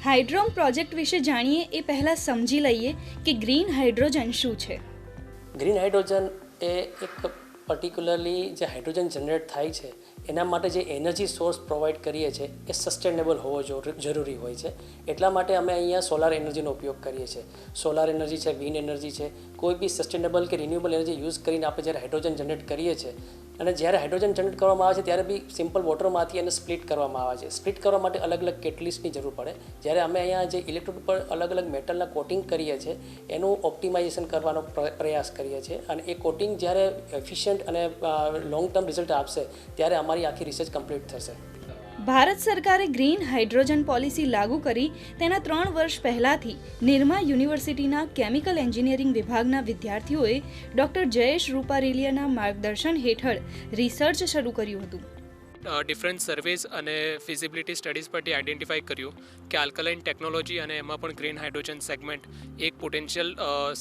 હાઇડ્રોમ project વિશે જાણીએ એ પહેલાં સમજી લઈએ કે ગ્રીન હાઇડ્રોજન શું છે. ગ્રીન હાઇડ્રોજન એ એક પર્ટિક્યુલરલી જે હાઇડ્રોજન જનરેટ થાય છે એના માટે જે એનર્જી સોર્સ પ્રોવાઈડ કરીએ છીએ એ સસ્ટેનેબલ હોવો જરૂરી હોય છે. એટલા માટે અમે અહીંયા સોલાર એનર્જીનો ઉપયોગ કરીએ છીએ. સોલાર એનર્જી છે, વિન્ડ એનર્જી છે, કોઈ બી સસ્ટેનેબલ કે રિન્યુએબલ એનર્જી યુઝ કરીને આપણે જ્યારે હાઇડ્રોજન જનરેટ કરીએ છીએ અને જ્યારે હાઇડ્રોજન જનરેટ કરવામાં આવે છે ત્યારે બી સિમ્પલ વોટરમાંથી એને સ્પ્લિટ કરવામાં આવે છે. સ્પ્લિટ કરવા માટે અલગ અલગ કેટલિસ્ટની જરૂર પડે. જ્યારે અમે અહીંયા જે ઇલેક્ટ્રોડ પર અલગ અલગ મેટલના કોટિંગ કરીએ છીએ એનું ઓપ્ટિમાઇઝેશન કરવાનો પ્રયાસ કરીએ છીએ અને એ કોટિંગ જ્યારે એફિશિયન્ટ અને લોંગ ટર્મ રિઝલ્ટ આપશે ત્યારે અમારી આખી રિસર્ચ કમ્પ્લીટ થશે. ભારત સરકારે ગ્રીન હાઇડ્રોજન પોલિસી લાગુ કરી તેના 3 વર્ષ પહેલાંથી નિરમા યુનિવર્સિટીના કેમિકલ એન્જિનિયરિંગ વિભાગના વિદ્યાર્થીઓએ ડૉક્ટર જયેશ રૂપારેલિયાના માર્ગદર્શન હેઠળ રિસર્ચ શરૂ કર્યું હતું. ડિફરન્ટ સર્વેઝ અને ફિઝિબિલિટી સ્ટડીઝ પરથી આઈડેન્ટિફાઈ કર્યું કે આલ્કલાઇન ટેકનોલોજી અને એમાં પણ ગ્રીન હાઇડ્રોજન સેગમેન્ટ એક પોટેન્શિયલ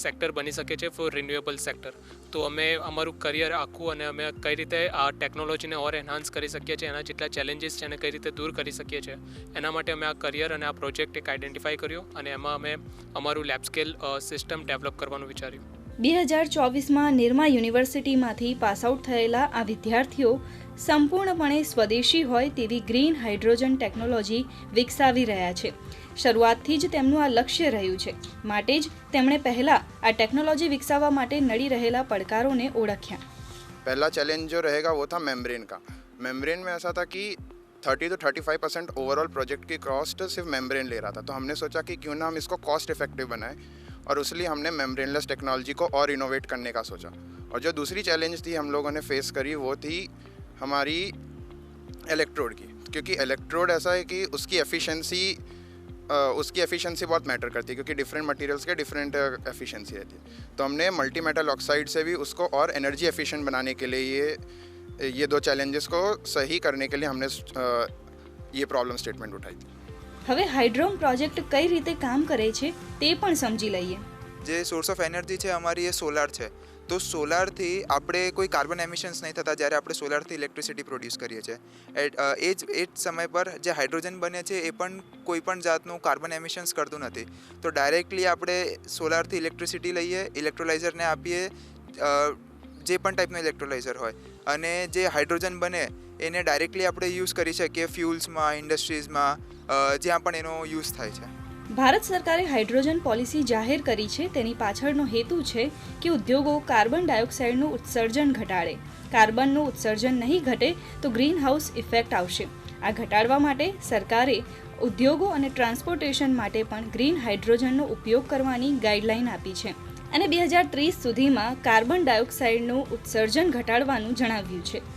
સેક્ટર બની શકે છે ફોર રિન્યુએબલ સેક્ટર. તો અમે અમારું કરિયર આખું અને અમે કઈ રીતે આ ટેકનોલોજીને ઓર એન્હાન્સ કરી શકીએ છીએ, એના જેટલા ચેલેન્જીસ છે એને કઈ રીતે દૂર કરી શકીએ છીએ, એના માટે અમે આ કરિયર અને આ પ્રોજેક્ટ એક આઈડેન્ટિફાઈ કર્યો અને એમાં અમે અમારું લેબ સ્કેલ સિસ્ટમ ડેવલપ કરવાનું વિચાર્યું. 2024માં નિરમા યુનિવર્સિટીમાંથી પાસ આઉટ થયેલા આ વિદ્યાર્થીઓ સંપૂર્ણપણે સ્વદેશી હોય તેવી ગ્રીન હાઇડ્રોજન ટેકનોલોજી વિકસાવી રહ્યા છે. શરૂઆતથી જ તેમનું આ લક્ષ્ય રહ્યું છે, માટે જ તેમણે પહેલાં આ ટેકનોલોજી વિકસાવવા માટે નડી રહેલા પડકારોને ઓળખ્યા. पहला चैलेंज जो रहेगा वो था मेम्ब्रेन का. मेम्ब्रेन में ऐसा था कि 30 to 35% ओवरऑल प्रोजेक्ट की कॉस्ट सिर्फ मेम्ब्रेन ले रहा था. तो हमने सोचा कि क्यों ना हम इसको कॉस्ट इफेक्टिव बनाएं और इसलिए हमने मेम्ब्रेनलेस टेक्नोलॉजी को और इनोवेट करने का सोचा. और जो दूसरी चैलेंज थी हम लोगों ने फेस करी वो थी हमारी इलेक्ट्रोड की, क्योंकि इलेक्ट्रोड ऐसा है कि उसकी एफिशिएंसी बहुत मैटर करती है, क्योंकि डिफरेंट मटेरियल्स के डिफरेंट एफिशिएंसी रहती है. तो हमने मल्टी मेटल ऑक्साइड से भी उसको और एनर्जी एफिशिएंट बनाने के लिए ये दो चैलेंजेस को सही करने के लिए हमने ये प्रॉब्लम स्टेटमेंट उठाई थी. હવે હાઇડ્રોમ પ્રોજેક્ટ કઈ રીતે કામ કરે છે તે પણ સમજી લઈએ. જે સોર્સ ઓફ એનર્જી છે અમારી એ સોલાર છે. તો સોલારથી આપણે કોઈ કાર્બન એમિશન્સ નહીં થતા જ્યારે આપણે સોલારથી ઇલેક્ટ્રિસિટી પ્રોડ્યુસ કરીએ છીએ. એ જ સમય પર જે હાઇડ્રોજન બને છે એ પણ કોઈ પણ જાતનું કાર્બન એમિશન્સ કરતું નથી. તો ડાયરેક્ટલી આપણે સોલારથી ઇલેક્ટ્રિસિટી લઈએ, ઇલેક્ટ્રોલાઇઝરને આપીએ, જે પણ ટાઈપનું ઇલેક્ટ્રોલાઇઝર હોય, અને જે હાઇડ્રોજન બને એને ડાયરેક્ટલી આપણે યુઝ કરી શકીએ ફ્યુલ્સમાં, ઇન્ડસ્ટ્રીઝમાં, જ્યાં પણ એનો યુઝ થાય છે. ભારત સરકારે હાઇડ્રોજન પોલિસી જાહેર કરી છે. તેની પાછળનો હેતુ છે કે ઉદ્યોગો કાર્બન ડાયોક્સાઇડનું ઉત્સર્જન ઘટાડે. કાર્બનનું ઉત્સર્જન નહીં ઘટે તો ગ્રીન હાઉસ ઇફેક્ટ આવશે. આ ઘટાડવા માટે સરકારે ઉદ્યોગો અને ટ્રાન્સપોર્ટેશન માટે પણ ગ્રીન હાઇડ્રોજનનો ઉપયોગ કરવાની ગાઈડલાઈન આપી છે અને 2030 સુધીમાં કાર્બન ડાયોક્સાઇડનું ઉત્સર્જન ઘટાડવાનું જણાવ્યું છે.